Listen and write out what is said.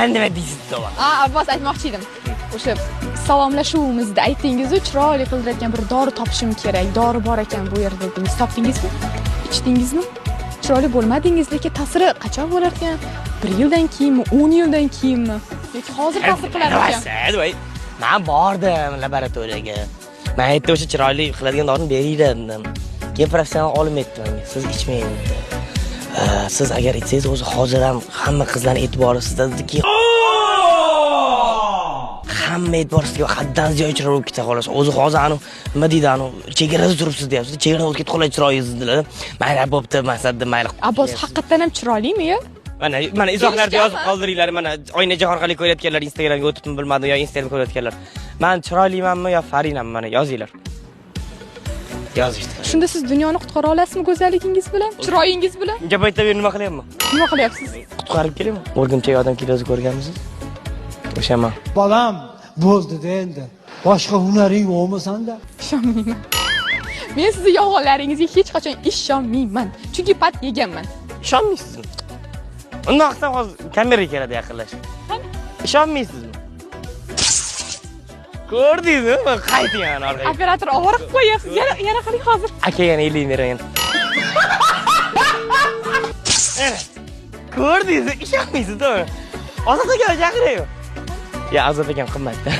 Mana nima deysiz to'g'ri. Abbos aytmoqchi edim. O'sha salomlashuvimizda aytdingiz-ku, chiroyli qildiradigan bir dori topishim kerak. Dori bor ekan bu yerda dedingiz. Topdingizmi? Ichdingizmi? Chiroyli bo'lmadingiz, lekin ta'siri qachon bo'lar ekan? 1 yildan keyinmi, 10 yildan keyinmi? Yoki hozir ta'sir qilar ekan? Men bordim laboratoriyaga. Men aytdim o'sha chiroyli qiladigan dorini beringlar dedim. Keyin professional olib aytdim. Siz ichmang dedi. Siz agar ichsangiz o'zi hozir ham hamma qizlarning e'tibori sizda dediki. Hamma e'tibor sizga haddan ziyod chiroyli bo'lib ketsa xolos. O'zi hozir nima deydi chegarada turibsiz deyapsiz. Chegara o'tib ketib qolay chiroyingiz dedilar. Mayli bo'pti, maqsadda mayli. Abbos haqiqatan ham chiroylimi-ya? Mana izohlarda yozib qoldiringlar. Mana oynacha orqali ko'rayotganlar Instagramga o'tibmi bilmadim yo Instagramga ko'rayotganlar. Men chiroylimanmi yo farinammi? Mana yozinglar. Yozishdi. Shunda siz dunyoni qutqara olasizmi go'zalligingiz bilan, chiroyingiz bilan? Gap aytaver nima qilyapman? Nima qilyapsiz? Qutqarib kelaymi? O'rgimchak odam kinosi ko'rganmisiz? O'shaman. Bolam bo'ldi-da endi. Boshqa hunaring bo'lmasa-da. Ishonmayman. Men sizning yolg'onlaringizga hech qachon ishonmayman. Chunki pat yeganman. Ishonmaysizmi? Undan qilsam hozir kameraga keladi yaqinlashib. Ishonmaysizmi? Ko'rdingizmi? Qayting ana orqaga. Operator ovora qilib qo'yapsiz. Yana qiling hozir. Aka yana 50 beraman. Ko'rdingizmi? Ishonmaysizmi? Ozod aka chaqirayu. Ya Azat akam qimmatda.